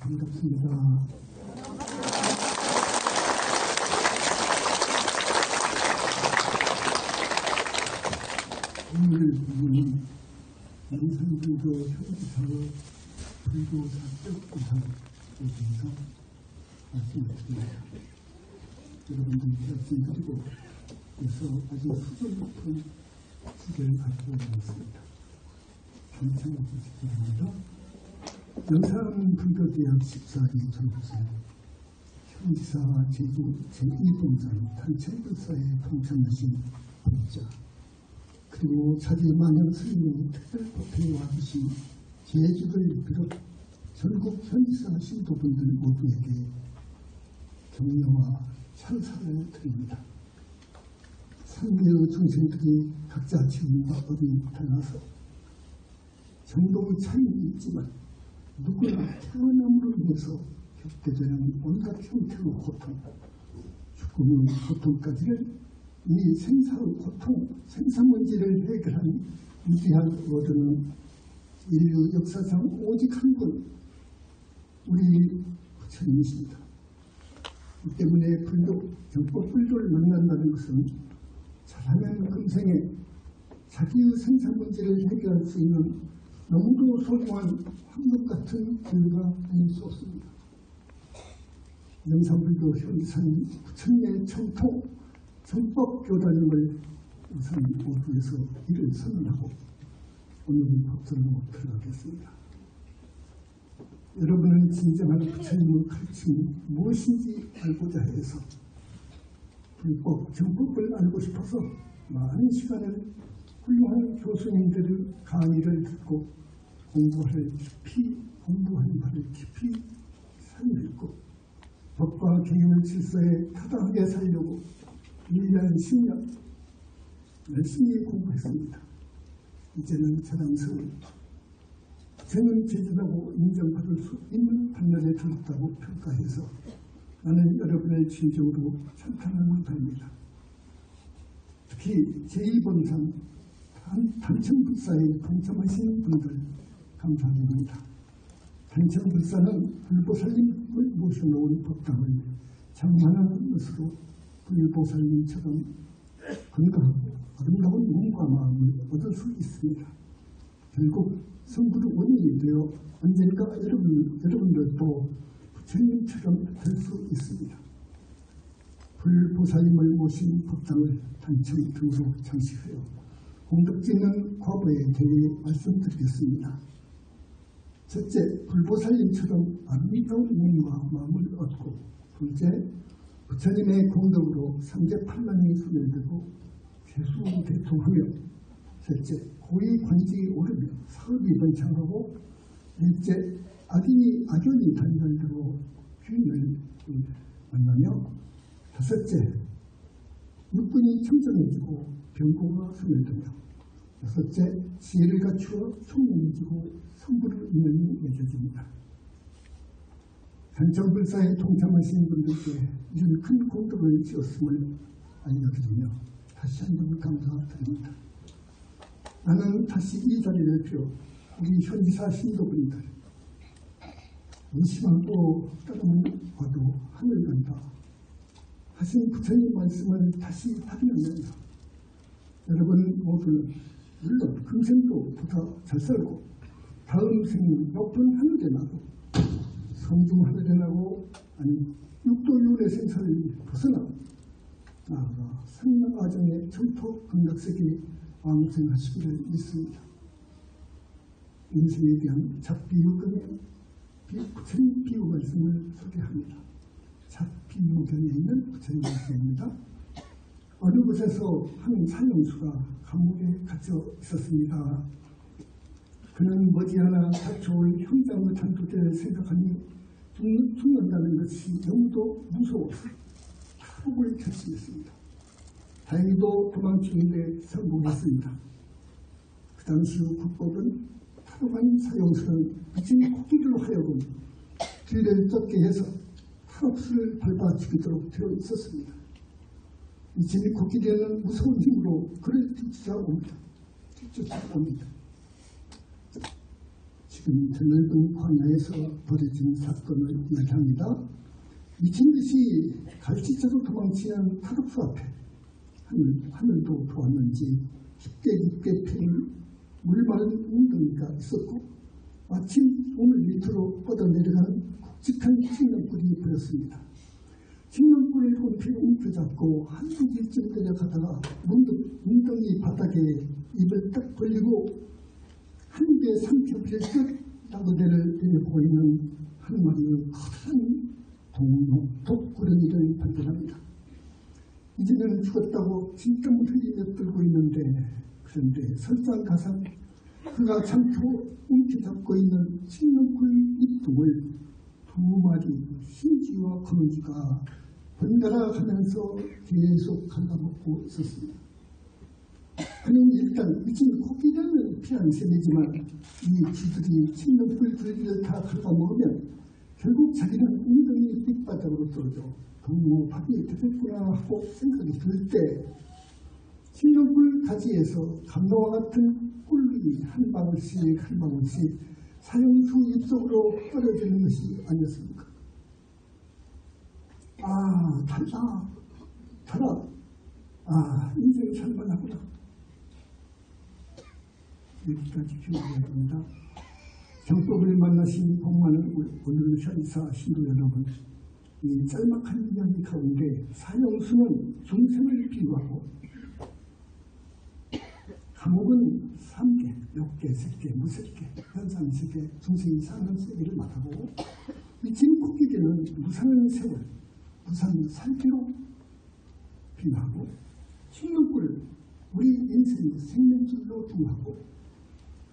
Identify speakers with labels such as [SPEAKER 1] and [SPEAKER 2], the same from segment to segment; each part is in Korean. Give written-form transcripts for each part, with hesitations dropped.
[SPEAKER 1] 반갑습니다. 오늘 부분은 영상불교 현지사의 불교 사적 구상에 대해서 말씀을 드립니다. 여러분들이 말씀드리고 그래서 아주 수준 높은 주제를 가지고 있습니다. 감사해 주시기 바랍니다. 영산불교대학 14기 전교생 현지사 제주 제2봉산 단체불사에 동참하신 법자 그리고 차제만형 스님의 특별법회에 와주신 제주를 비롯 전국 현지사 신도분들 모두에게 격려와 찬사를 드립니다. 상계의 중생들이 각자 지금과 법이 달라서 정도의 차이는 있지만 누구나 태어남으로 인해서 겪게 되는 온갖 형태의 고통, 죽음의 고통까지를 이 생사의 고통, 생사문제를 해결한 위대한 어른은 인류 역사상 오직 한 분, 우리 부처님이십니다. 이 때문에 불교, 정법 불교를 만난다는 것은 잘하면 금생에 자기의 생사문제를 해결할 수 있는 너무도 소중한 황금 같은 기회가 아닐 수 없습니다. 영산불교 현지사님 부처님의 청토, 정법 교단임을 우선 모두에서 이를 선언하고 오늘 법전으로 들어가겠습니다. 여러분은 진정한 부처님의 가르침이 무엇인지 알고자 해서 불법, 정법을 알고 싶어서 많은 시간을 훌륭한 교수님들의 강의를 듣고 공부하는 바를 깊이 산유했고 법과 개인의 질서에 타당하게 살려고 1년 10년 열심히 공부했습니다. 이제는 자랑스러운 저는 제주라고 인정받을 수 있는 판단에 들었다고 평가해서 나는 여러분의 진정으로 찬탄하는 바입니다. 특히 제2본산 단천불사에 동참하신 분들 감사드립니다. 단천불사는 불보살님을 모셔놓은 법당을 장만하는 것으로 불보살님처럼 건강하고 아름다운 몸과 마음을 얻을 수 있습니다. 결국 성불의 원인이 되어 언젠가 여러분들도 부처님처럼 될 수 있습니다. 불보살님을 모신 법당을 단천 등으로 장식하여 공덕짓는 과거에 대해 말씀드리겠습니다. 첫째, 불보살님처럼 아름다운 몸과 마음을 얻고 둘째, 부처님의 공덕으로 삼재팔랑이 손을 들고 세수대통하며 셋째, 고위 관직에 오르며 사업이 번창하고 넷째, 악연이 단절되고 주인을 만나며 다섯째, 육군이 청정해지고 병고가 손을 들며 여섯째, 지혜를 갖추어 총명해지고 성부를 인연이 맺어집니다. 단천불사에 동참하신 분들께 이런 큰 공덕을 지었음을 알려드리며 다시 한번 감사드립니다. 나는 다시 이 자리를 빌어 우리 현지사 신도분들 의심하고 따르면 와도 하늘 간다 하신 부처님 말씀을 다시 확인하면서 여러분 모두 물론 금생도 보다 잘 살고 다음 생은 높은 하늘에 나고 성중 하늘에 나고 아니 육도유의 생사를 벗어나 나아가 상명아정의 청토 극락세계에 왕생하시기를 믿습니다. 인생에 대한 잡비유경의 부처님 비유 말씀을 소개합니다. 잡비유경에 있는 부처님 말씀입니다. 어느 곳에서 한 사형수가 감옥에 갇혀 있었습니다. 그는 머지않아 닥쳐올 형장의 단도대를 생각하니 죽는다는 것이 너무도 무서워서 탈옥을 결심했습니다. 다행히도 도망치는데 성공했습니다. 그 당시 국법은 탈옥한 사형수는 미친 코끼리로 하여금 뒤를 쫓게 해서 탈옥수를 밟아 죽이도록 되어 있었습니다. 미친 코끼리는 무서운 힘으로 그를 뒤쫓아옵니다. 지금 드넓은 광야에서 벌어진 사건을 이야기합니다. 미친 듯이 갈치처럼 도망치는 타독수 앞에 하늘도 도왔는지 깊게 피는 물마른 웅덩이가 있었고 마침 몸을 밑으로 뻗어내려가는 굵직한 칡령불이 보였습니다. 칡령불을 높이 움켜잡고 한두 길쯤 내려가다가 문득 웅덩이 바닥에 입을 딱 벌리고 한 입에 삼켜버릴 듯 나무대를 내려보고 있는 한 마리의 커다란 독구렁이를 발견합니다. 이제는 죽었다고 진땀을 흘리며 끌고 있는데 그런데 설상가상 그가 참고 움켜잡고 있는 칡령불 밑둥을 두 마리 흰쥐와 검은쥐가 번갈아 가면서 계속 갉아먹고 있었습니다. 그는 일단 미친 코끼리는 피한 셈이지만 이 쥐들이 칡령불 줄기를 다 갉아먹으면 결국 자기는 웅덩이 밑바닥으로 떨어져 너무 밥이 되겠구나 하고 생각이 들 때 칡령불 가지에서 감로와 같은 꿀이 한 방울씩 한 방울씩 사형수 입속으로 떨어지는 것이 아니었습니까? 아, 달다. 달아. 아, 인생이 살만하구나. 여기까지 기억해야 됩니다. 정법을 만나신 복만은 오늘 현사 신도 여러분, 이 짤막한 이야기 가운데 사형수는 중생을 비유하고 감옥은 3개, 6개, 3개, 무색개, 현상세계, 중생이 사는 세계를 말하고 미친 코끼리는 무상한 세월, 무상한 살기로 비유하고 칡령불을 우리 인생의 생명줄로 비유하고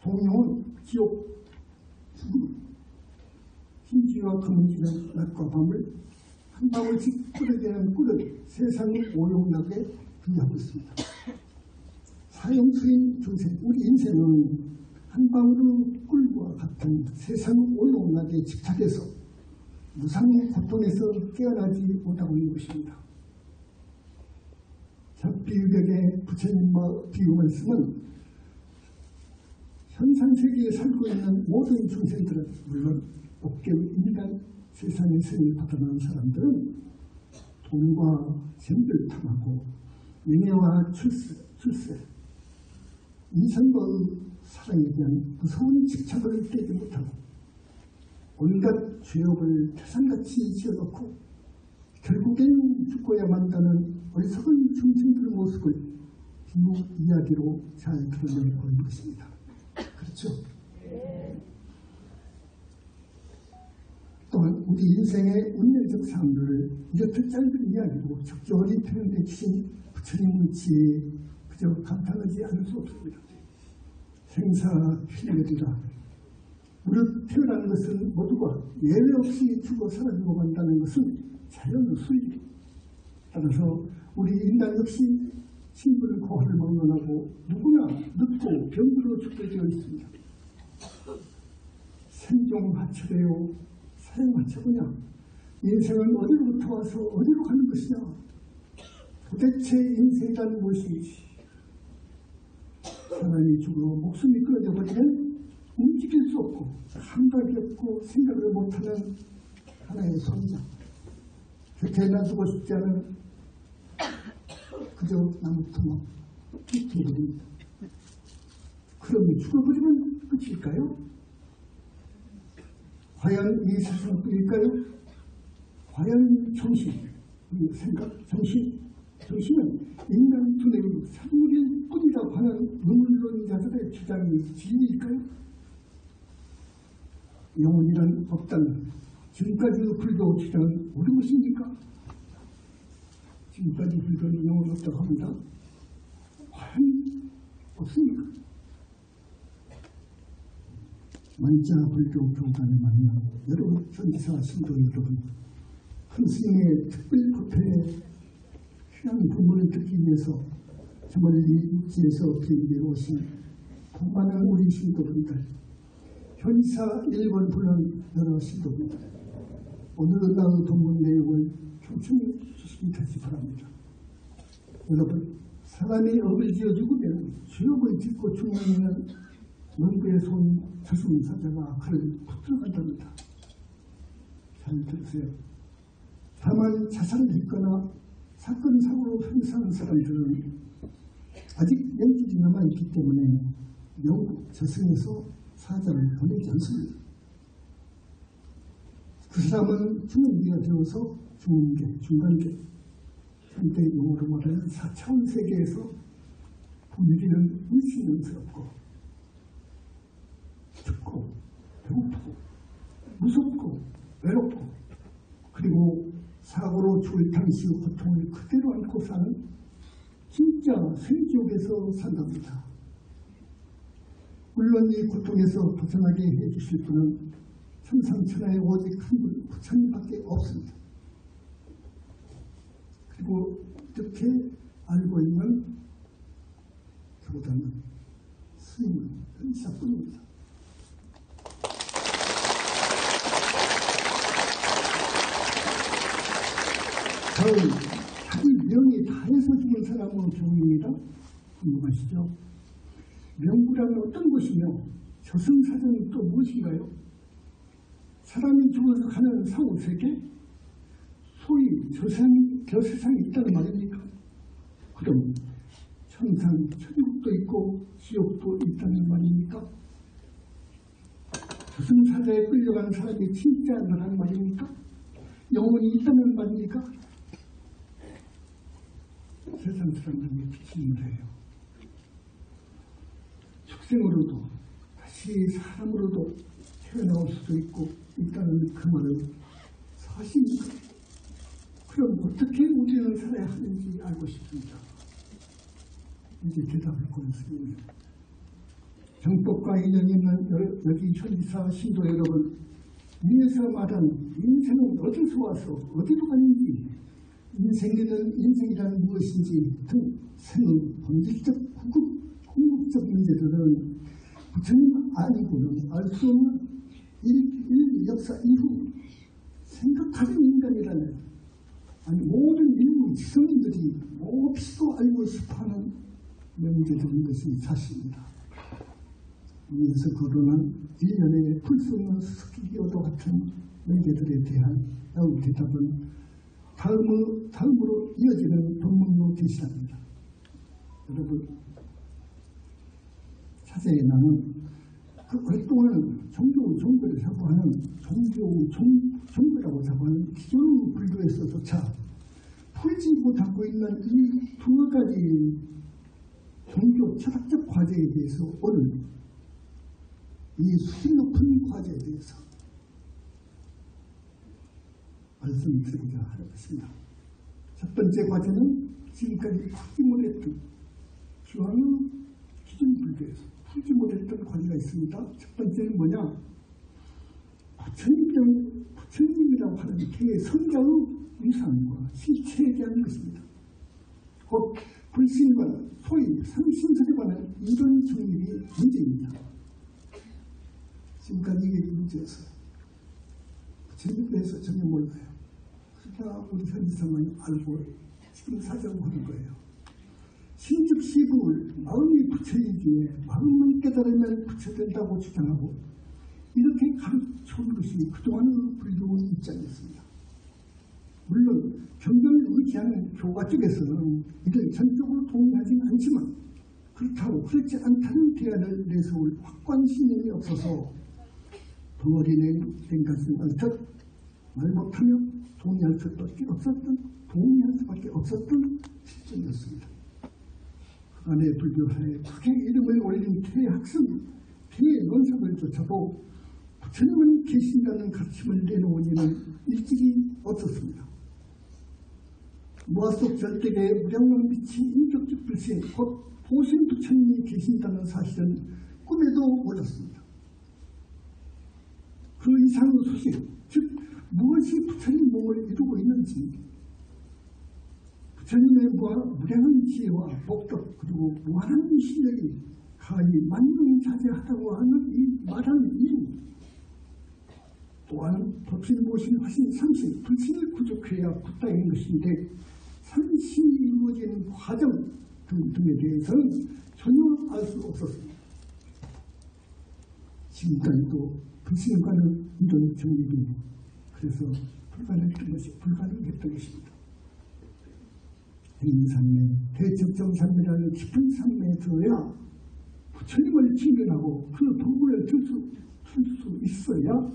[SPEAKER 1] 동용은 지옥, 죽음, 흰쥐와 검은쥐는 낮과 밤을 한 방울씩 뿌려대는 꿀을 세상의 오용락에 비유하고 있습니다. 사형수인 중생, 우리 인생은 한 방울의 꿀과 같은 세상의 오용락에 집착해서 무상의 고통에서 깨어나지 못하고 있는 것입니다. 잡비유격의 부처님 비유 말씀은 현상세계에 살고 있는 모든 중생들은 물론 업계의 인간 세상의 생을 받아놓은 사람들은 돈과 잼을 탐하고 명예와 출세, 인생과의 사랑에 대한 무서운 집착을 깨지 못하고 온갖 죄업을 태산같이 지어놓고 결국엔 죽고야 만다는 어리석은 중생들의 모습을 비유 이야기로 잘 드러내고 있는 것입니다. 그렇죠? 또한 우리 인생의 운명적 삶을 이렇게 짧은 이야기로 적절히 표현해 주신 부처님의 지혜에 그저 감탄하지 않을 수 없습니다. 생사필멸이라 우리가 태어나는 것은 모두가 예외 없이 죽어 사라지고 간다는 것은 자연의 수입. 따라서 우리 인간 역시 신분을 고하를 막론하고 누구나 늙고 병들어 죽게 되어 있습니다. 생종하처래요. 사형하처구냐. 인생은 어디로부터 와서 어디로 가는 것이냐. 도대체 인생이란 무엇인지. 사람이 죽어 목숨이 끊어져 버리면 움직일 수 없고 감각이 없고 생각을 못하는 하나의 손자. 곁에 놔두고 싶지 않은 그저 나무토막 되어버립니다. 그럼 죽어버리면 끝일까요? 과연 이 세상 끝일까요? 과연 정신, 이 생각, 정신은 인간 두뇌의 산물일 뿐이라고 하는 의문론자들의 주장이 진리일까요? 영혼이란 없다는 지금까지의 불교 주장은 옳은 것입니까? 지금까지 불교는 영혼 없다고 합니다. 과연 없습니까? 만자 불교 교단을 만나 여러분 현지사 신도 여러분 큰 스님의 특별 법회에 귀한 부문을 듣기 위해서 저 멀리 육지에서 비행기로 오신 많은 우리 신도분들 현지사 1번 부른 여러 신도분들 오늘 은하의 본문 내용을 청춘히 주시기 다시 바랍니다. 여러분 사람이 업을 지어 죽으면 죄업을 짓고 죽는 이는 농부에서 온 저승사자가 그를 붙들어간답니다. 잘 들으세요. 다만 자살을 했거나 사건 사고로 행사한 사람들은 아직 연줄이 남아있기 때문에 영국 저승에서 사자를 보내지 않습니다. 그 사람은 중흥기가 되어서 중흥계, 중간계, 현대 용어로 말하는 4차원 세계에서 분위기는 불신연스럽고 춥고 배고프고 무섭고 외롭고 그리고 사고로 죽을 당시의 고통을 그대로 안고 사는 진짜 생지옥에서 산답니다. 물론 이 고통에서 벗어나게 해주실 분은 천상천하에 오직 한 분 부처님밖에 없습니다. 그리고 이렇게 알고 있는 교단은 스님은 의사뿐입니다. 다음, 자기 명이 다해서 죽은 사람은 경우입니다. 궁금하시죠? 명구라는 어떤 것이며 저승사자는 또 무엇인가요? 사람이 죽어서 가는 사후세계? 소위 저 세상이 있다는 말입니까? 그럼 천상, 천국도 있고 지옥도 있다는 말입니까? 저승사자에 끌려가는 사람이 진짜 너란 말입니까? 영혼이 있다는 말입니까? 세상 사람들이 비치는 거예요. 축생으로도 다시 사람으로도 태어나올 수도 있고 있다는 그 말은 사실입니까? 그럼 어떻게 우리는 살아야 하는지 알고 싶습니다. 이제 대답을 고맙습니다. 정법과 인연이 있는 여기 현지사 신도 여러분, 위에서 말한 인생은 어디서 와서 어디로 가는지, 인생이란 무엇인지 등 생의 본질적 궁극적 문제들은 부처님 아니고는 알 수 없는 일 역사 이후 생각하는 인간이라는 모든 인류 지성인들이 몹시도 알고 싶어하는 문제들인 것이 사실입니다. 위에서 거론한 일련의 풀 수 없는 스키기어도 같은 문제들에 대한 대답은 다음으로 이어지는 본문으로 계시합니다. 여러분, 차제에 나는 그 활동을 종교를 자부하는 종교라고 자부하는 기존 불교에서조차 풀지 못하고 있는 이 두 가지 종교 철학적 과제에 대해서 오늘 이 수준 높은 과제에 대해서 말씀드리려 하겠습니다. 첫 번째 과제는 지금까지 풀지 못했던 기왕 기존 불교에서 풀지 못했던 과제가 있습니다. 첫 번째는 뭐냐? 부처님이라고 하는 대성자의 위상과 실체에 대한 것입니다. 곧 불신과 소위 상신설에 관한 이런 정립이 문제입니다. 지금까지 이게 문제였어요. 부처님에 대해서 전혀 몰라요. 그러니까 우리 현지사만 알고 지금 사정하는 거예요. 신즉시불 마음이 부처이기에 마음만 깨달으면 부처된다고 주장하고 이렇게 가르쳐온 것이 그동안의 불교의 입장이었습니다. 물론 경전을 의지하는 교가 쪽에서는 이를 전적으로 동의하지는 않지만 그렇다고 그렇지 않다는 대안을 내세울 확고한 신념이 없어서 덩어리 낸 것은 알듯 말 못하며 동의할 수밖에 없었던 시점이었습니다. 그간의 불교사에 크게 이름을 올린 대학생, 대논사들조차도 부처님은 계신다는 가르침을 내놓은 이는 일찍이 없었습니다. 무아속 절대계의 무량왕 빛이 인격적 불신, 곧 보신 부처님이 계신다는 사실은 꿈에도 몰랐습니다. 그 이상의 소식, 즉 무엇이 부처님 몸을 이루고 있는지, 부처님의 무량한 지혜와 복덕 그리고 무한한 실력이 가히 만능자재하다고 하는 이 말하는 이유, 또한 법신을 모신 화신 삼신, 불신을 구족해야 부당인 것인데 삼신이 이루어진 과정 등에 대해서는 전혀 알 수 없었습니다. 지금까지 또 불신과는 이런 정립이 그래서 불가능했던 것입니다. 행산매, 대적정산매라는 깊은 산매에 들어야 부처님을 직면하고 그 도구를 들 수 있어야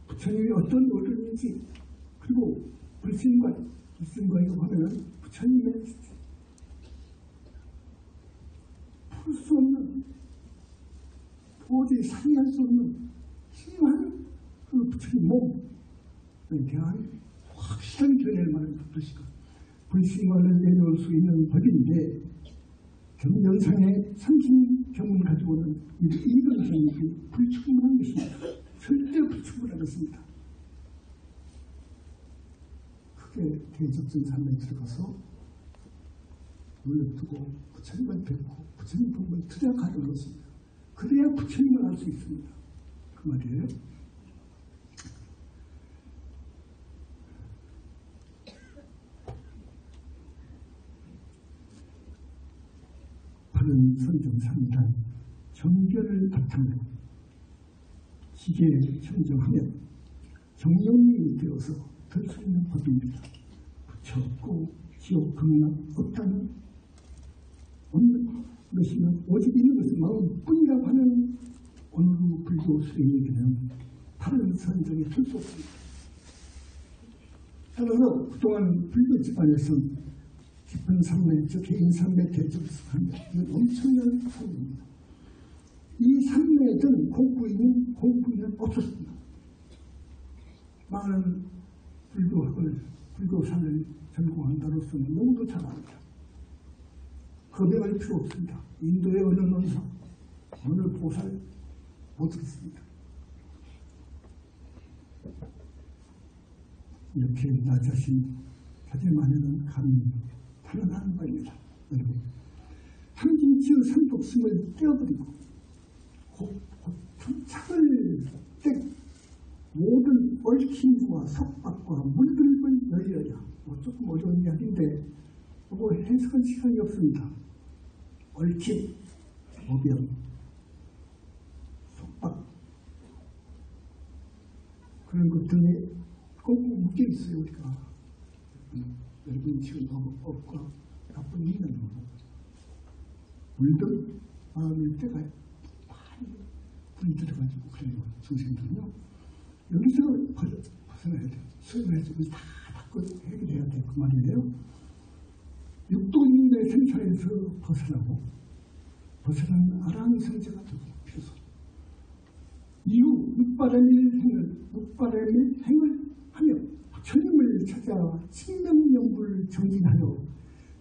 [SPEAKER 1] 부처님이 어떤 어른인지 그리고 불신과라고 하면 부처님의 풀 수 없는 도저히 상의할 수 없는 심한 그 부처님 몸에 대한 확실한 견해를 말하는 것이고 불신과를 내놓을 수 있는 법인데 경전상의 삼신경문 가지고는 이런 정립이 불충분한 것입니다. 절대 불충분한 것입니다. 크게 대적정산에 들어가서 물러두고 부처님을 뵙고 부처님 법을 투자하는 것입니다. 그래야 부처님을 알 수 있습니다. 그 말이에요. 바른 선정삼이란 정견을 바탕으로 기계에 청정하면 정령이 되어서 될 수 있는 법입니다. 부처 없고 지옥 극락 없다는 없는 것이면 오직 있는 것은 마음뿐이라고 하는 오늘의 불교 수행에게는 바른 선정이 될 수 없습니다. 따라서 그동안 불교 집안에서는 깊은 산매, 즉 개인 산매, 대적 산매, 이건 엄청난 산매입니다. 이 산매든 공부인은 없었습니다. 많은 불교산을 전공한다로서는 너무도 잘 압니다. 거명할 필요 없습니다. 인도의 어느 논사, 어느 보살 못 듣습니다. 이렇게 나 자신 가질만한 감이 탄원하는 바입니다. 여러분, 탐진치의 산독심을 떼어버리고 착을 떼고 모든 얽힘과 속박과 물들을 열려야 조금 어려운 이야기인데 이거 해석할 시간이 없습니다. 얽힘, 오변, 속박 그런 것들이 꼭 묶여 있어요. 우리가 여러분 지금 업과 나쁜 인연으로 물들 마음일 때가 많이 불이 들어가지고 그래요. 선생님들은요. 여기서 벗어나야 돼요. 수행해서 다 바꿔 해결해야 돼요. 그 말이에요. 육도인의 생사에서 벗어나고 벗어난 아라한 성제가 되고 그래서 이후 육바람일 행을 하며 부처님을 찾아 칭명명불을 정진하여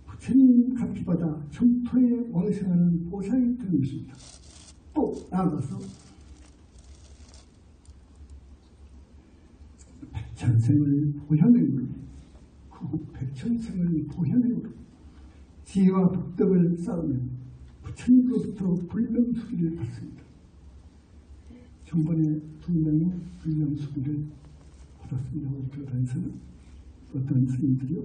[SPEAKER 1] 부처님 가피받아 정토에 왕생하는 보살이 되는 것입니다. 또 나아가서 백천생을 보현행으로 그 후 백천생을 보현행으로 지혜와 복덕을 쌓으면 부처님으로부터 불명수기를 받습니다. 전번에 2명의 불명수기를 받았습니다. 우리 교단에서는 어떤 스님들이요.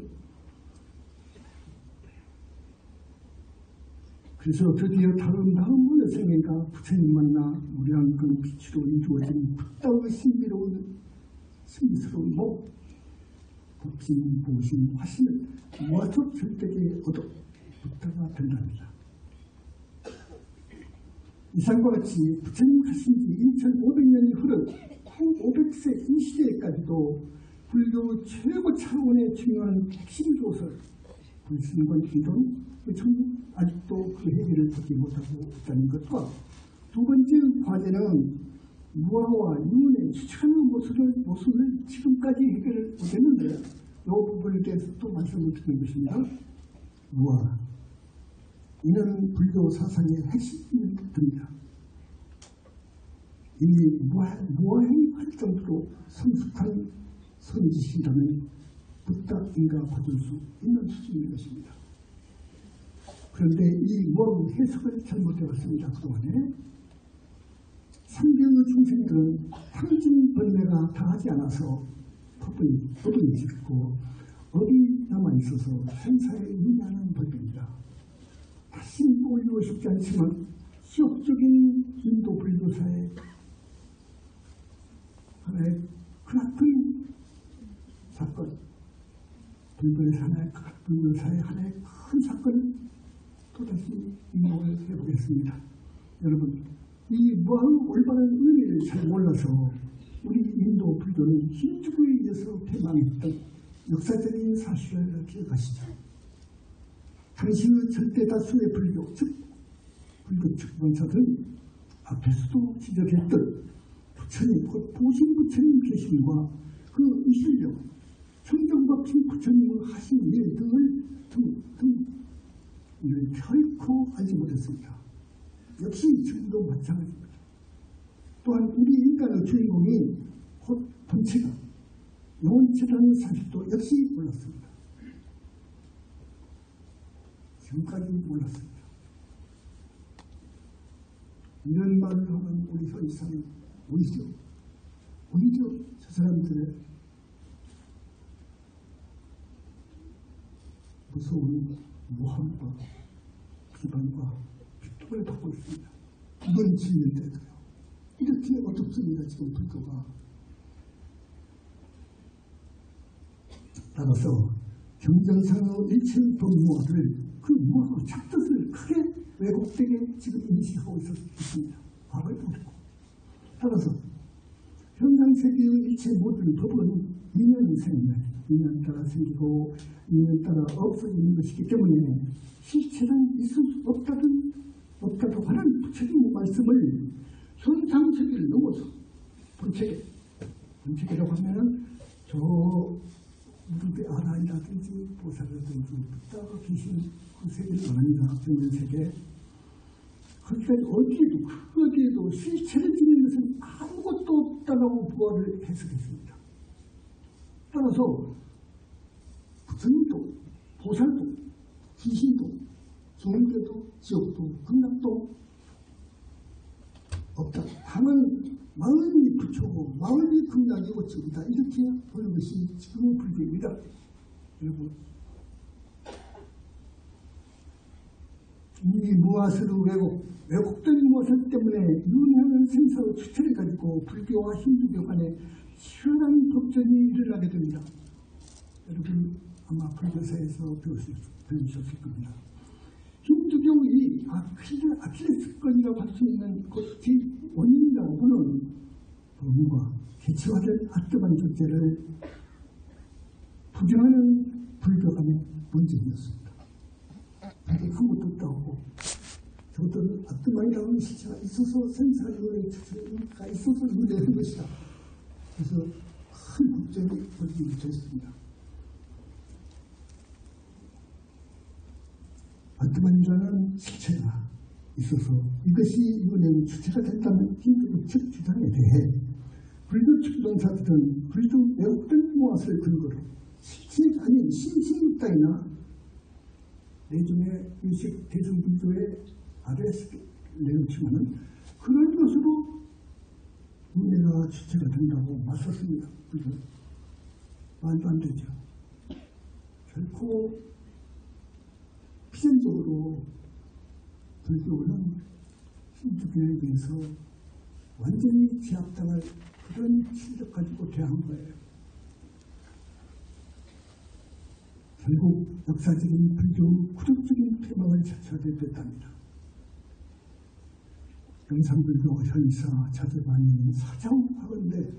[SPEAKER 1] 그래서 드디어 다음 여생인가 부처님 만나 무량근 빛으로 이루어진 붓다의 신비스러운 몸, 복심, 보심, 화심을 무아적 절대계에 얻어 붓다가 된답니다. 이상과 같이 부처님 가신 지 2500년이 흐른 500세 이 시대에까지도 불교 최고 차원의 중요한 핵심 조설 불신권 이론 아직도 그 해결을 받지 못하고 있다는 것과 두 번째 과제는 무아와 유문의 추측하는 모습을 지금까지 해결을 못했는데 이 부분에 대해서 또 말씀을 드리는 것입니다. 무아 이는 불교 사상의 핵심입니다. 이 무아행 활동으로 성숙한 선지신이라면 붓다인가 받을 수 있는 수준인 것입니다. 그런데 이 무아 해석을 잘못해왔습니다. 그동안에 삼경의 중생들은 탐진 번뇌가 다하지 않아서 법을 짓고 업이 남아있어서 생사에 인하는 법입니다. 다시 올리고 싶지 않지만 지역적인 인도 불교사의 하나의 크나큰 사건, 불교사의 하나의 큰 사건을 또다시 인용을 해보겠습니다. 여러분, 이 무한 올바른 의미를 잘 몰라서 우리 인도 불교는 힌두교에 의해서 패망했던 역사적인 사실을 기억하시죠. 당시의 절대 다수의 불교, 즉 불교 측권사들은 앞에서도 지적했던 부처님, 곧 보신 부처님 계심과 그 이실력, 청정법신 부처님의 하신 일 등을 결코 알지 못했습니다. 역시 지금도 마찬가지입니다. 또한 우리 인간의 주인공이 곧 본체가 영혼체라는 사실도 역시 몰랐습니다. 지금까지 몰랐습니다. 이런 말을 하는 우리 현상은 오히려 저 사람들의 무서운 모함과 비방과 비통을 받고 있습니다. 이번 진리인데도요. 이렇게 어둡습니다. 지금 불교가. 따라서 경전상의 일체의 법무화를 그 무화의 착뜻을 크게 왜곡되게 지금 인식하고 있습니다. 과거에 모르고. 따라서 현상세계의 일체 모든 법은 인연이 생겨요. 인연 따라 생기고 인연 따라 없어지는 것이기 때문에 실체는 있을 수 없다고 하는 부처님의 말씀을 현상세계를 넘어서 본체계라고 하면은 저 무릎의 아라이라든지 보살이라든지 부다가 계신 그 세계를 말합니다. 정면세계. 거기까지 어디에도 실체를 지닌 것은 아무것도 없다고 부활을 해석했습니다. 따라서 부처님도 보살도 귀신도 종교도 지옥도 극락도 없다. 다만 마음이 부처고 마음이 극락이고 지옥이다. 이렇게 보는 것이 지금의 불교입니다. 여러분, 이 무엇으로 왜곡된 무엇을 때문에 윤회하는 생사의 주체를 가지고 불교와 힌두교 간에 치열한 법전이 일어나게 됩니다. 여러분 아마 불교사에서 배우셨을 겁니다. 힌두교의 아킬레스건이라고 할 수 있는 그 원인이라고 보는 범과 개체화된 아트만 존재를 부정하는 불교 간의 논쟁이었습니다. 불교 아무것도 없다고 저것들은 아트만이라고 하는 실체가 있어서 생사윤회의 주체가 있어서 윤회하는 것이다. 그래서 큰 국정이 벌어지게 됐습니다. 아트만이라는 실체가 있어서 이것이 윤회의 주체가 된다는 힌두교 측 주장에 대해 불교 측론사들은 불교 왜곡된 무엇을 근거로 실체가 아닌 신신육당이나 내중에 일식 대승불교의 아래에서 내놓지만은 그런 것으로 윤회가 주체가 된다고 맞섰습니다. 불교 말도 안 되죠. 결코 필연적으로 불교는 힌두교에 비해서 완전히 제압당할 그런 실력 가지고 대한 거예요. 결국 역사적인 불교 구조적인 패망을 자초하게 됐답니다. 영산불교 현사 자제반이 사자하건대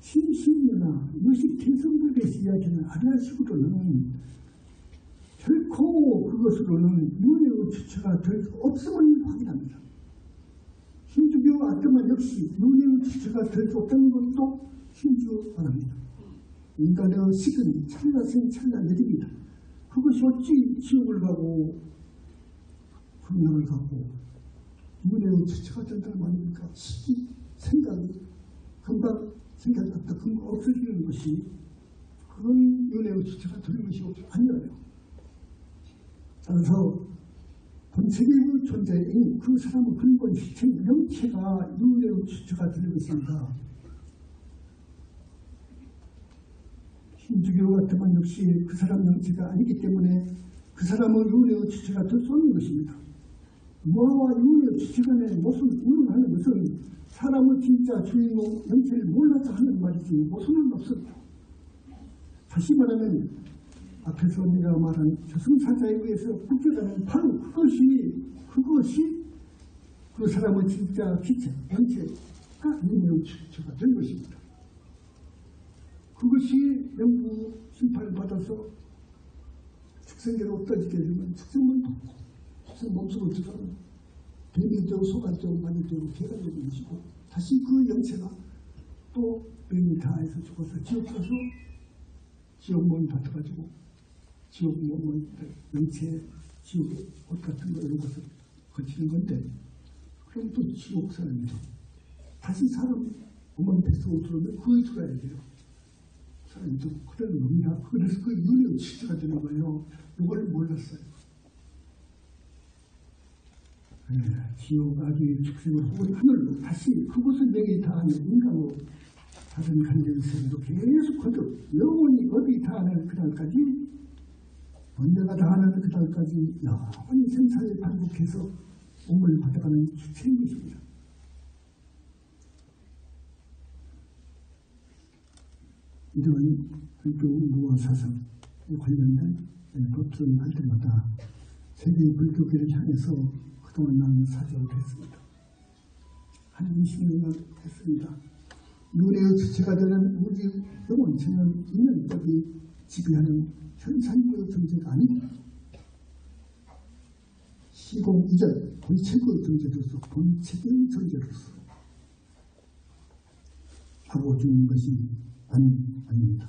[SPEAKER 1] 신신유나 유식 태성불교의 이야기는 아래식으로는 결코 그것으로는 윤회의 주체가 될 수 없음을 확인합니다. 힌두교 아트만 역시 윤회의 주체가 될 수 없다는 것도 신주말합니다. 인간의 식은 찰나생 찰나내립니다. 그것이 어찌 지옥을 가고 극락을 가고 윤회의 주체가 된다는 말입니까? 시기, 생각이 금방 생각이 없다. 금방 없어지는 것이 그런 윤회의 주체가 되는 것이 아니에요. 따라서 본체계의 존재인 그 사람의 근본 실체 명체가 윤회의 주체가 되는 것입니다. 힌두교 같으면 역시 그 사람 명체가 아니기 때문에 그 사람의 윤회의 주체가 될 수 없는 것입니다. 무아와 윤의 주체간의 모순, 운운하는 것은 사람의 진짜 주인공 영체를 몰라서 하는 말이지 모순은 없습니다. 다시 말하면 앞에서 내가 말한 저승사자에 의해서 붙여가는 바로 그것이 그 사람의 진짜 기체, 영체가 윤의 주체가 된 것입니다. 그것이 영구 심판을 받아서 축생계로 떨어지게 되면 축생은 축생 몸속으로 들어가면 배민적, 소관적, 만유적, 개관적인 것이고 다시 그 영체가 또 베니타에서 죽어서 지옥 가서 지옥문 받아가지고 지옥문 영체, 지옥의 옷 같은 거 이런 것을 거치는 건데 그럼 또 지옥 사람이죠. 다시 사람 어머니 뱃속으로 들어오면 그에 들어야 돼요. 사람도 그런 겁니다. 그래서 그 윤의 취지가 되는 거예요. 이걸 몰랐어요. 지옥, 아기, 축생을 혹은 하늘로 다시 그곳을 내게 다하는 인간으로 다른 관계성도 계속 거듭 영원히 어디 다하는 그날까지 언제가 다하는 그날까지 영원히 생사를 반복해서 몸을 받아가는 주체인 것입니다. 이런 불교 무아 사상에 관련된 법전을 할 때마다 세계 불교계를 향해서 그동안 나는 사죄를 했습니다. 한 20년을 했습니다. 윤회의 주체가 되는 우리 영혼체는 있는 법이 지배하는 현상의 존재가 아니다. 시공 이전 본체의 존재로서 본체의 존재로서 하고 죽는 것이 아닙니다.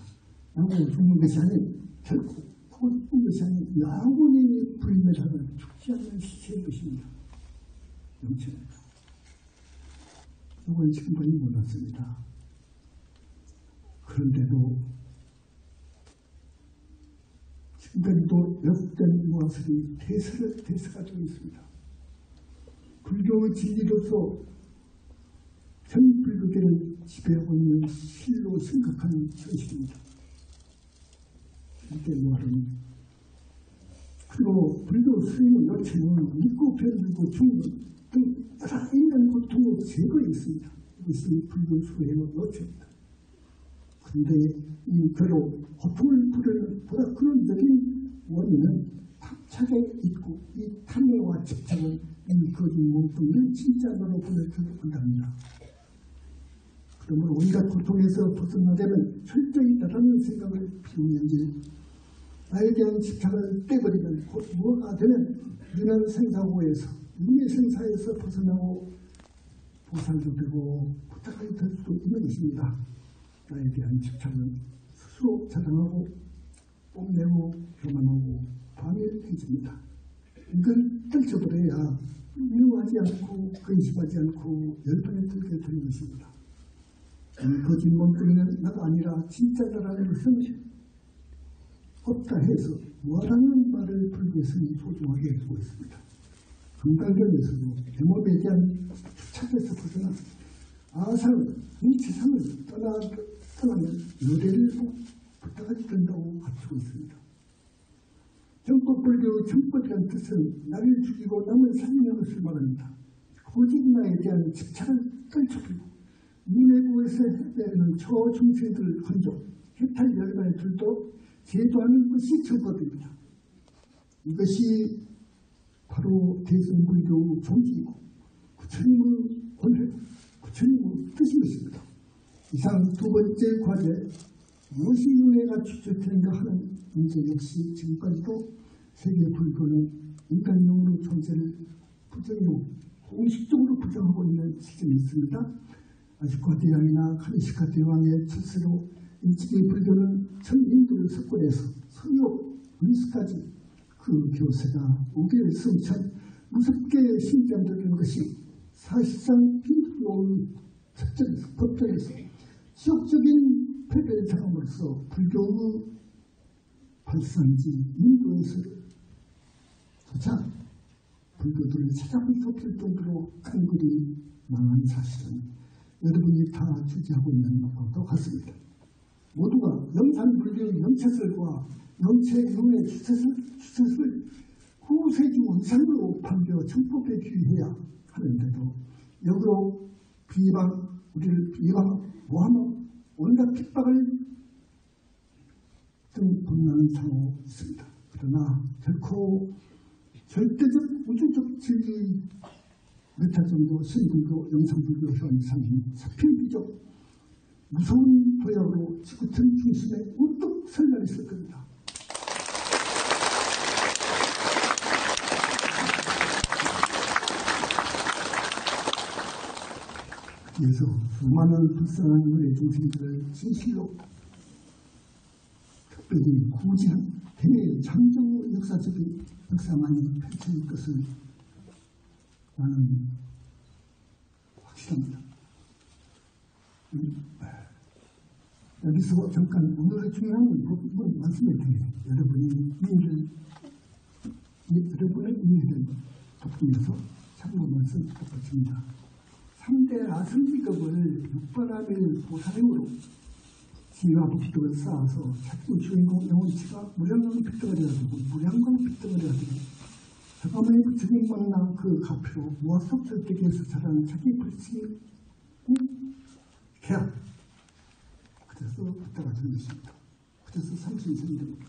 [SPEAKER 1] 하고 죽는 것이 아닌 결코 하고 죽는 것이 아닌 영원히 불멸하는 죽지 않는 시체인 것입니다. 영체는. 이걸 지금까지 몰랐습니다. 그런데도 지금까지도 왜곡된 무화설이 대세가지고 있습니다. 불교의 진리로서 전 불교계를 지배하고 있는 실로 심각한 현실입니다. 이때 무화설은 그리고 불교 스님의 여체는 믿고 배우고 죽는 등 살아있는 고통을 제거해 있습니다. 이것이 불교 수행의 여체입니다. 그런데 이 그로 고통을 부르는 보다 근원적인 원인은 탑착에 있고 이 탐욕과 집착은 이 거짓 몸뚱이를 진짜 너로 보내주고 한답니다. 그러므로 온갖 고통에서 벗어나려면 철저히 나라는 생각을 비우는지 나에 대한 집착을 떼버리면 곧 무엇가 되면 윤한 생사고에서 윤의 생사에서 벗어나고 보살도 되고 부탁하게 될 수도 있는 것입니다. 나에 대한 집착은 스스로 자랑하고 뽐내고 교만하고 방해해집니다. 이걸 떨쳐버려야 미워하지 않고 근심하지 않고 열반에 들게 되는 것입니다. 이 거짓 몸뚱이는 나가 아니라 진짜 나라는 것은 없다 해서 뭐라는 말을 불교에서는 소중하게 해주고 있습니다. 금강경에서도 대몸에 대한 집착에서 벗어나 아상, 이 세상을 떠나면 요대를 부탁하게 된다고 가르치고 있습니다. 정법불교의 정법이라는 뜻은 나를 죽이고 남을 살리는 것을 말합니다. 고집 나에 대한 집착을 떨쳐버리고 문외고에서 해배하는 저중생들을 건져 해탈 열반에 들도 제도하는 것이 정법입니다. 이것이 바로 대승불교 종기이고 부처님의 권회고 부처님의 뜻인 것입니다. 이상 두 번째 과제 무엇이 윤회가 주체되는가 하는 문제 역시 지금까지도 세계 불교는 인간용으로 존재를 공식적으로 부정하고 있는 시점이 있습니다. 아주카 대왕이나 카니시카 대왕의 출세로 일찍의 불교는 전 인도를 석권해서 서유 그리스까지 그 교세가 우계성찬 무섭게 신장되는 것이 사실상 힌두교의 법전에서 지역적인 패배를 당함으로써 불교의 발상지 인도에서 조차 불교들을 찾아볼 수 없을 정도로 깡그리 망한 사실은 여러분이 다 주지하고 있는 것과 같습니다. 모두가 영산불교의 영체설과 영체윤의 주체설 후세주 이상으로 판되어 정법에 귀해야 하는데도 역으로 우리를 비방하며 온갖 핍박을 등 분명한 상호 있습니다. 그러나 결코 절대적 우주적 진리 몇할 정도 신불교, 영상불교 현 이상이 사필비적 무서운 도약으로 지구촌 중심에 우뚝 설날 있을 겁니다. 그래서 수많은 불쌍한 인류의 중생들을 진실로 특별히 구지한 대장정 역사적인 역사만이 펼쳐질 것을 나는 확실합니다. 여기서 잠깐 오늘의 중요한 부분 말씀을 드려요. 여러분의 이해를 돕기위해서 참고 말씀 덧붙입니다. 3대 아승기급을 6번함일 보살행으로 지위와 복덕을 쌓아서 자기 주인공 영혼치가 무량광 빗덩어리가 되고 무량광 빗덩어리가 되고 저감의 주인공나 그 가표로 무화속 절대기에서 자라는 자기 불신이 계약. 그래서 붓다가 되는 것입니다. 그래서 삼신성이 됩니다.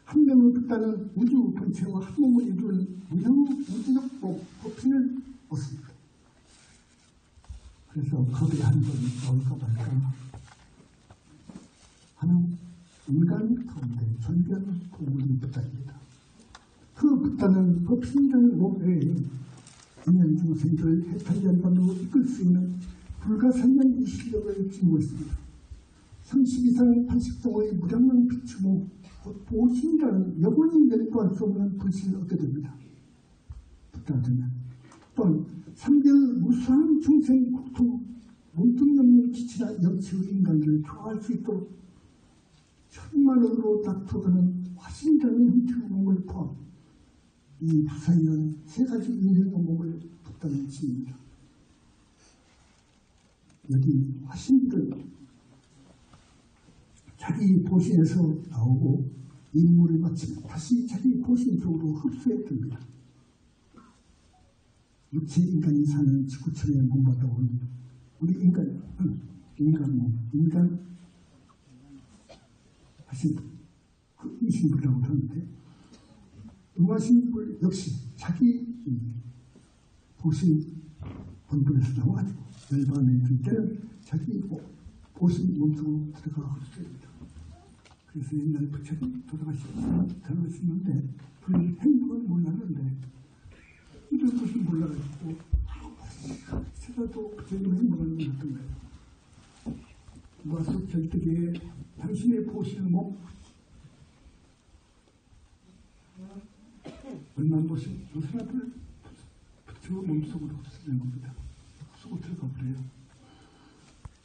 [SPEAKER 1] 한 명의 붓다는 우주 본체와 한 몸을 이루는 우주적 법신을 얻습니다. 그래서 겁이 한 번 나올까 말까 하는 인간 가운데 존귀한 동물이 붓다입니다. 그 붓다는 법신이라는 몸에 인연 중생들을 해탈연반으로 이끌 수 있는 불가사의한 이 실력을 지니고 있습니다. 30 이상 80성의 무량한 비추모 보신이라는 영원히 멸도할 수 없는 불신을 얻게 됩니다. 붓다가 되면 또한 3개의 무수한 중생 국토 몸뚱이없는 기치나 영치의 인간들을 교화할 수 있도록 천만원으로 다투어가는 화신이라는 형태의 몸을 포함 이 부사위는 3가지 인생의 몸을 붓다는 지입니다. 여기 화신들은 자기 보신에서 나오고 임무를 마치고 다시 자기 보신 쪽으로 흡수해 듭니다. 육체 인간이 사는 지구촌에 몸받아 온 우리 인간 하신 그 이신불이라고 하는데 무화신불 역시 자기 보신 본분에서 나와가지고 열반에 들 때는 자기 보신 몸속으로 들어가 흡수됩니다. 그래서 옛날 부처님 돌아가시는데 그 행복은 몰랐는데 이런 것을 몰라가지고 제가도 부처님 행복을 몰랐던 거예요. 무화속 절대기에 당신의 보시는 몸 얼마나 보시면 요새나를 부처 몸속으로 흡수되는 겁니다. 흡수고 들어가 버려요.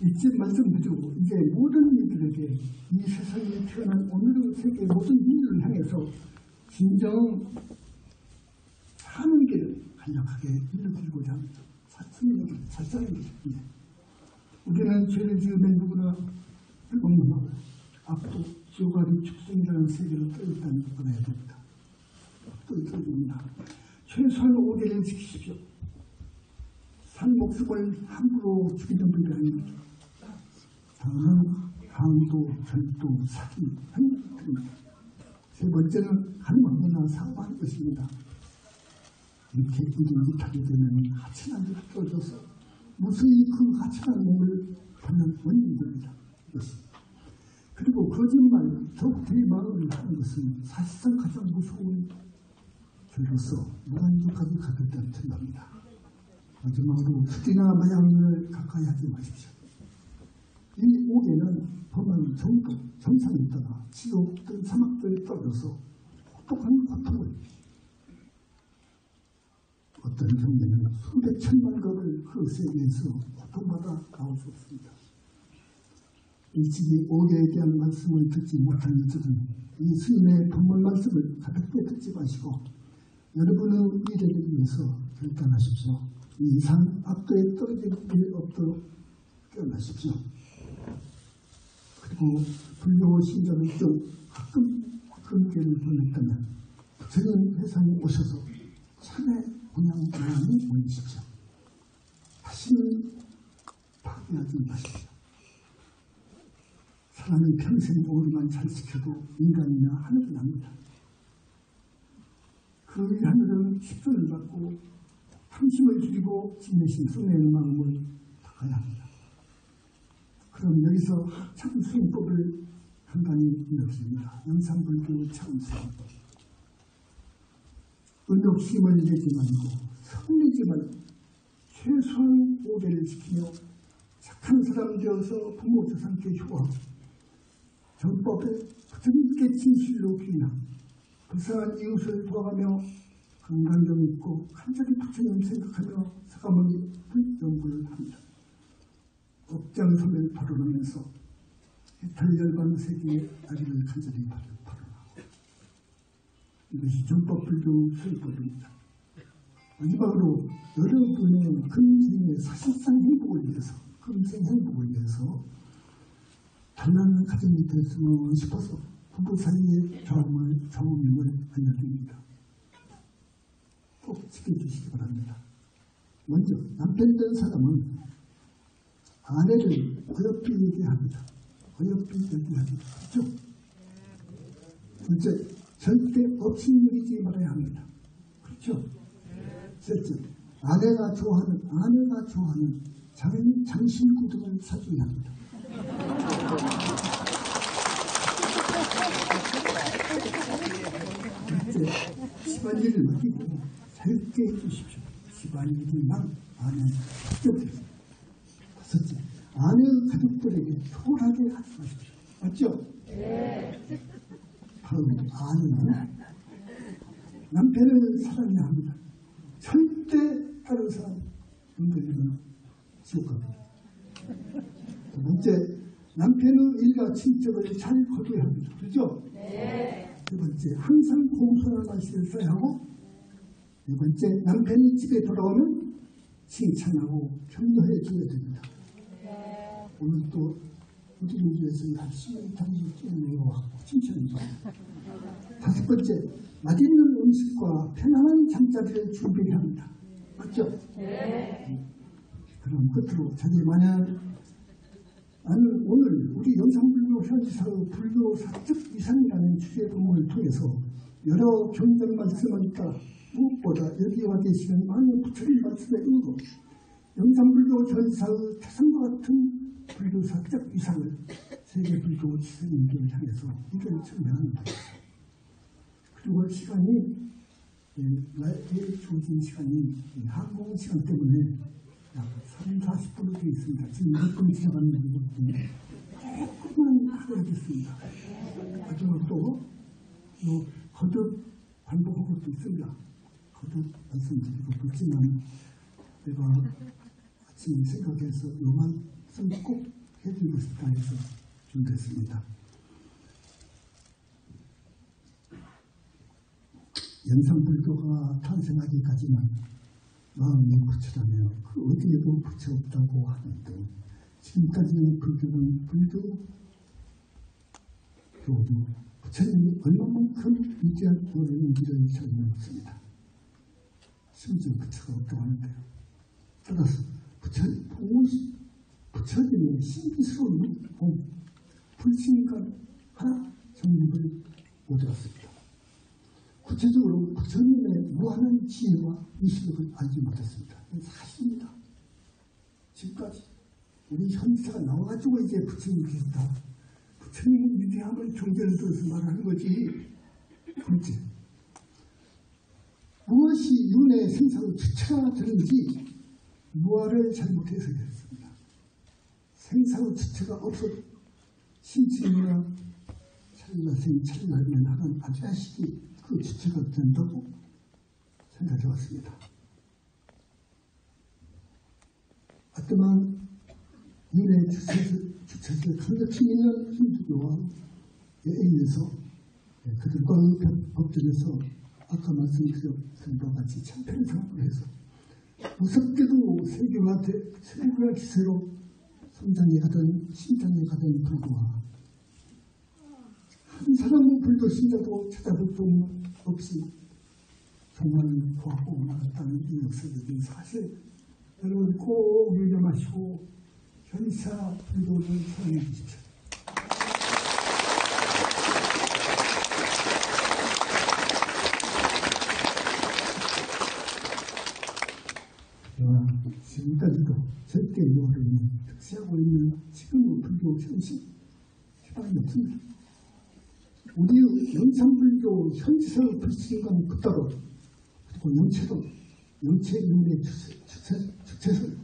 [SPEAKER 1] 이쯤 말씀드리고 이제 모든 이들에게 이 세상에 태어난 오늘의 세계 모든 인류를 향해서 진정 사는 길을 간략하게 일러드리고자 합니다. 살상의 길입니다. 우리는 죄를 지으면 누구나 불공명하고 앞도 지옥아리 축생이라는 세계로 떠있다는 걸 알아야 됩니다. 떠있어야 됩니다. 최소한 5개를 지키십시오. 산 목숨을 함부로 죽이는 분이 아닙니다. 다음은 강도, 절도, 사기, 행동입니다. 세 번째는 가능하거나 사과하는 것입니다. 이렇게 일이 못하게 되면 하찮은 일이 떨어져서 무수히 그 하찮은 몸을 받는 원인입니다. 그리고 거짓말, 더욱 대망을 하는 것은 사실상 가장 무서운 죄로서 무한도까지 가겠다는 생각입니다. 마지막으로 술이나 마약을 가까이 하지 마십시오. 이 5개는 범한 정도, 정상에 있다가 지옥 등 사막들에 떨어져서 혹독한 고통을 어떤 경우에는 수백 천만 겁을 그 세계에서 고통받아 나올 수 없습니다. 일찍이 5개에 대한 말씀을 듣지 못한 이들은 이 스님의 법문 말씀을 가볍게 듣지 마시고 여러분의 미래를 위해서 결단하십시오. 이 이상 앞도에 떨어질 일 없도록 깨어나십시오. 그리고 불교 신자들 중 가끔 금괴를 보냈다면 저는 회상에 오셔서 참회 공양만이 모이십시오. 다시는 파괴하지 마십시오. 사람은 평생 오류만 잘 지켜도 인간이나 하늘을 납니다. 그 하늘은 십선을 받고 탐심을 죽이고 진내심 쏟내는 마음을 닦아야 합니다. 그럼 여기서 참수행법을 간단히 이렇습니다. 영산불교 참수행. 은옥심을 내지 말고 성내지 말고 최소한 오배를 지키며 착한 사람 되어서 부모 조상께 효하고 정법에 부처님께 진실로 귀의하고 불쌍한 이웃을 도와가며 건강경 있고 간절히 부처님 생각하며 사가모니 불정부를 합니다. 업장섬을 발언하면서 해탈열반 세계의 아기를 간절히 발언하고 이것이 정법불교 수행법입니다. 마지막으로 여러분의 금생의 사실상 행복을 위해서 금생 행복을 위해서 단란한 가정이 됐으면 싶어서 부부 사이의 정음임을 알려드립니다. 꼭 지켜주시기 바랍니다. 먼저 남편 된 사람은 아내를 어여삐 얘기합니다. 어여삐 얘기합니다. 그렇죠? 둘째, 절대 업신여기지 말아야 합니다. 그렇죠? 셋째, 아내가 좋아하는 장신구두를 사줘야 합니다. 둘째, 집안일을 맡기고 잘게 해주십시오. 집안일만 아내한테 맡겨드립니다. 다섯째, 아내 가족들에게 소홀하게 하지 마십시오. 맞죠? 네. 바로 아내는 남편을 사랑해야 합니다. 절대 다른 사람 건드리면 지옥 갑니다. 두 번째, 남편의 일가 친척을 잘 거둬야 합니다. 그렇죠? 네. 세 번째, 항상 공손한 말씀을 써야 하고, 네 번째, 남편이 집에 돌아오면 칭찬하고 격려해 줘야 됩니다. 네. 오늘 또 우리를 위해서 열심히 다니시는 칭찬입니다. 다섯 번째, 맛있는 음식과 편안한 잠자리를 준비해야 합니다. 맞죠? 네. 그럼 끝으로 자기 만약 나는 오늘 우리 영산불교 현지사의 불교 사적 위상이라는 주제 본문을 통해서 여러 경전 말씀을 있다. 무엇보다 여기 와 계시는 많은 부처님 말씀에 의거 영산불교 현지사의 태산과 같은 불교 사적 위상을 세계 불교 지성인들을 향해서 이를 증명하는 것입니다. 그리고 시간이 나에게 주어진 시간이 항공 시간 때문에 약 30, 40분으로 되어 있습니다. 지금 6분 지나가는 거기 때문에 조금만 하셔야겠습니다. 마지막으로 거듭 반복한 것도 있습니다. 거듭 말씀드린 것도 있지만 내가 아침에 생각해서 요만 꼭 해드리고 싶다 해서 준비했습니다. 영산불교가 탄생하기까지는 마음이 부처라며 그 어디에도 부처 없다고 하는데 지금까지는 불교는 불교도 부처님이 얼마만큼 위대한 원인지를 전혀 없습니다. 심지어 부처가 없다고 하는데요. 따라서 부처님의 신비스러운 불신간 하나 정립을 못해왔습니다. 구체적으로 부처님의 무한한 지혜와 위실력을 알지 못했습니다. 이건 사실입니다. 지금까지 우리 현지사가 나와가지고 이제 부처님이 계신다. 부처님의 위대함을 경전을 들어서 말하는 거지. 둘째, 무엇이 윤회 생사의 주체가 되는지 무아를 잘못해서 그렇습니다. 생사의 주체가 없어도 신칭이나 찰나생 찰나면 하는 아자식이 그 주체가 된다고 생각해 왔습니다. 하지만 윤회 주체를 강력히 있는 힌두교와 애인에서 그들과의 법전에서 아까 말씀드린 바와 같이 참패를 상으로 해서 무섭게도 세계화 기세로 성장해 가던 신장해 가던 불교와 한 사람의 불교 신자도 찾아볼 수 없이 정말 고맙고 나갔다는 이 역사적인 사실, 여러분 꼭 유념하시고 현사 불도를 사랑해 주십시오. 지금까지도 절대 요를 특시하고 있는 지금의 불교 현실 희망이 없습니다. 우리 영산불교 현지설 불신감 그따로 그리고 영체도 영체인의 주체설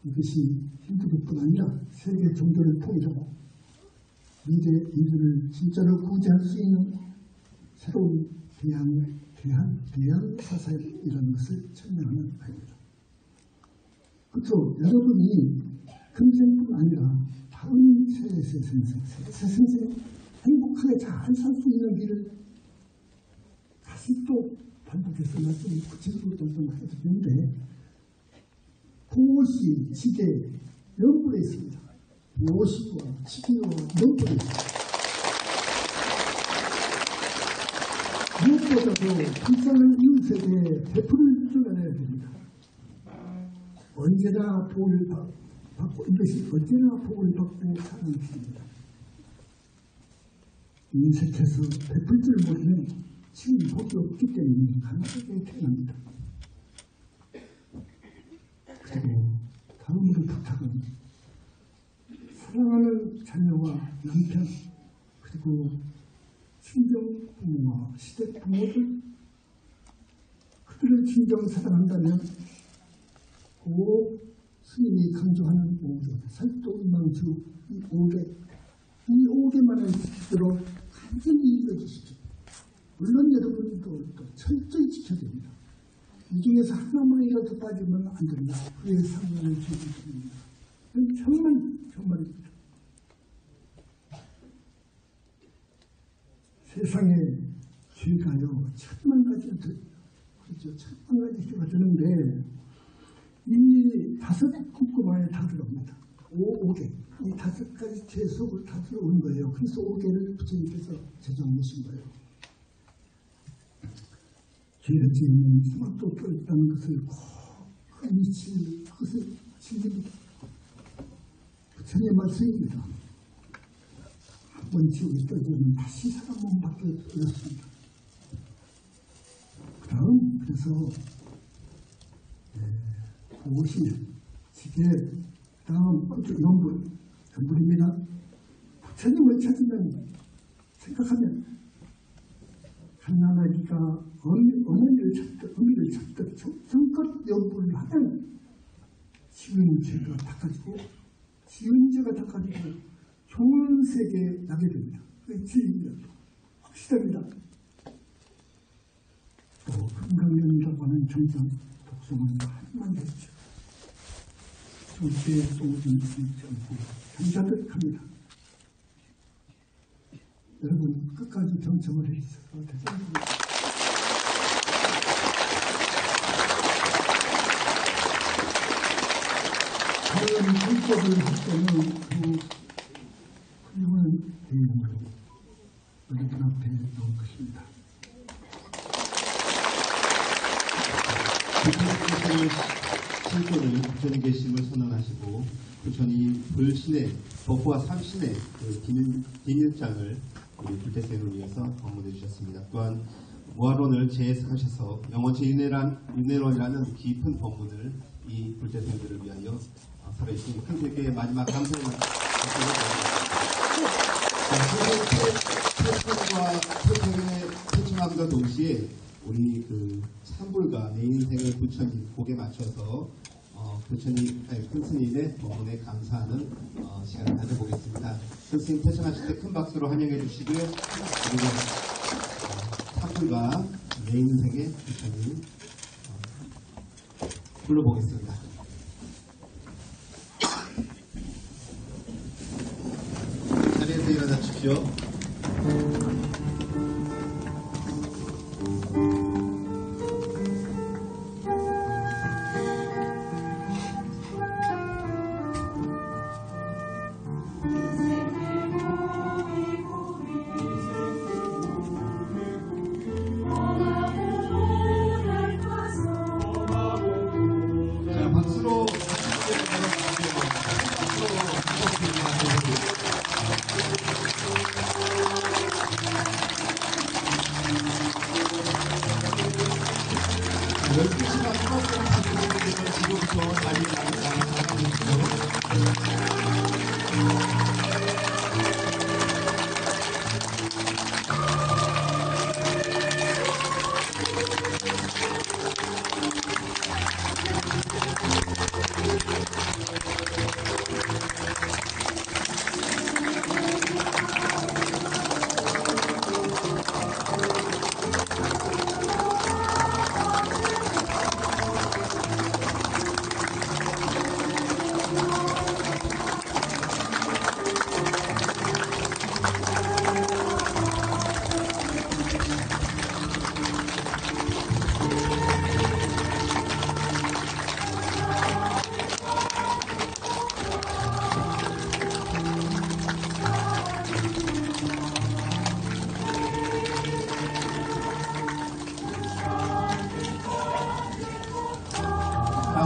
[SPEAKER 1] 이것이 힌두교뿐 아니라 세계 종교를 통일하고 미래 인류를 진짜로 구제할 수 있는 새로운 대한 사상이라는 것을 설명하는 바입니다. 그렇죠. 여러분이 금생뿐 아니라 다음 세세 생생 행복하게 잘 살 수 있는 길을 다시 또 반복해서 말씀을 구체적으로 말씀드리는데 무엇이 지대 연불에 있습니다. 무엇이와 지대와 연불에 있습니다. 무엇보다도 불쌍한 이웃에게 베풀을 줄여내야 됩니다. 언제나 복을 받고 이것이 언제나 복을 받고 사는 길입니다. 인색해서 베풀 줄 모르면 지금 복이 없기 때문에 가난하게 태어납니다. 그리고 다음으로 부탁은 사랑하는 자녀와 남편 그리고 친정 부모와 시댁 부모들 그들을 진정 사랑한다면 꼭 스님이 강조하는 5개 살도망주 이 5개만을 지키도록 간절히 읽어주시죠. 물론 여러분도 또 철저히 지켜야 됩니다. 이 중에서 하나만이라도 빠지면 안 된다. 그의 상관을 주십니다. 정말입니다. 세상에 죄가요 1000만 가지가 그렇죠. 1000만 가지가 되는데 이 5 꼼꼼하게 다 들어옵니다. 5개 이 5가지 죄 속을 다 들어온 거예요. 그래서 5개를 부처님께서 제정하신 거예요. 죄를 지으면 수박도 껴있다는 것을 꼭 미칠 그것을 즐깁니다. 부처님의 말씀입니다. 한번 지옥에 떨어지면 다시 사람 몸 밖에 떨어졌습니다. 그래서 무엇이 지게 다음 연불입니다. 부처님을 찾으면 생각하면 갓난아기가 어미를 찾듯 정껏 연불을 하면 지은 죄가 닦아지고 지은 죄가 닦아지고 좋은 세계에 나게 됩니다. 그게 지입니다. 확실합니다. 또 건강연이라고 하는 정상 독성은 한만 되십시오. 절대 쏘지 않고 경자듯 합니다. 여러분 끝까지 경청을 해주셔서 대단합니다. 다른 정법을 할 때는 그 훌륭한 내용으로 여러분 앞에 놓은 것입니다.
[SPEAKER 2] 실존을 부처님 계심을 선언하시고 부처님 불신의 법화 3신의 비밀장을 우리 불태생을 위해서 방문해 주셨습니다. 또한 무화론을 재해석하셔서 영원체 윤회론이라는 깊은 법문을 이 불태생들을 위하여 살아주신 큰 되게 마지막 감사의 말씀을 드립니다. 태청함과 동시에 우리 그 찬불과 내 인생을 부처님 곡에 맞춰서 큰 스님의 법문에 감사하는 시간을 가져보겠습니다. 큰 스님 태청하실 때 큰 박수로 환영해 주시고요. 그리고 찬불과 내 인생의 부처님 불러보겠습니다. 자리에서 일어나 주십시오. 수고스를 타시는 분들은 지금부터 자리에 나가주시고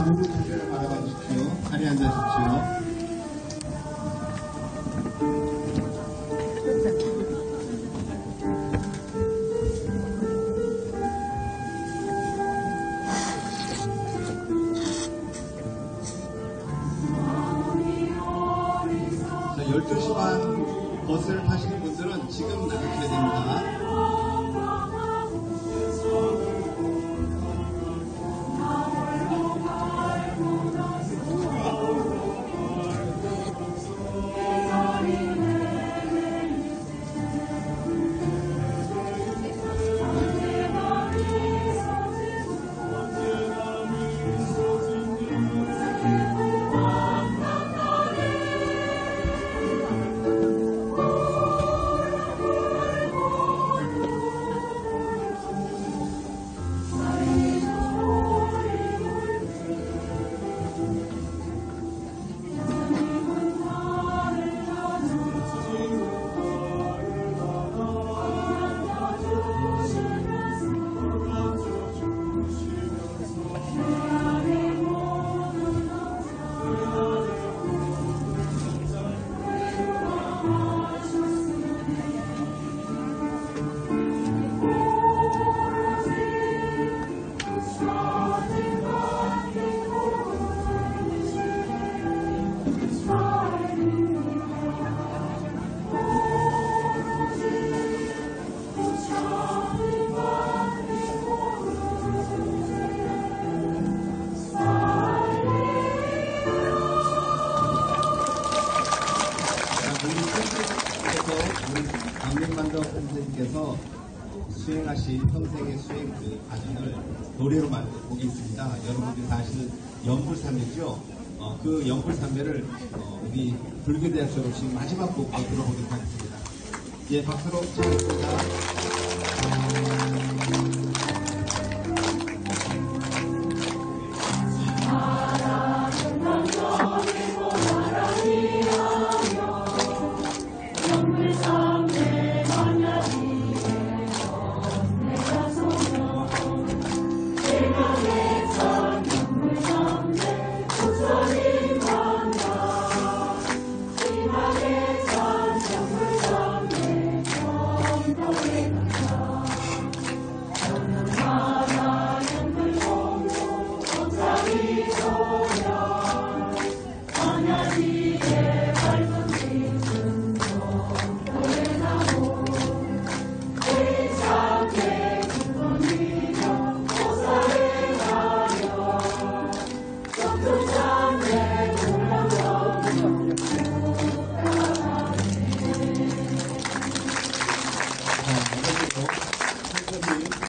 [SPEAKER 2] 모두 자리를 바라봐 주십시오. 자리에 앉으십시오. 자, 12시 반 버스를 타시는 분들은 지금 나가셔야 됩니다. 강릉만덕 선생님께서 수행하신 평생의 수행 그 과정을 노래로 보겠습니다. 여러분들이 다 아시는 연불삼매죠. 그 연불삼매를 우리 불교대학 졸업식 마지막 곡으로 들어보도록 하겠습니다. 예, 박수로 청하겠습니다.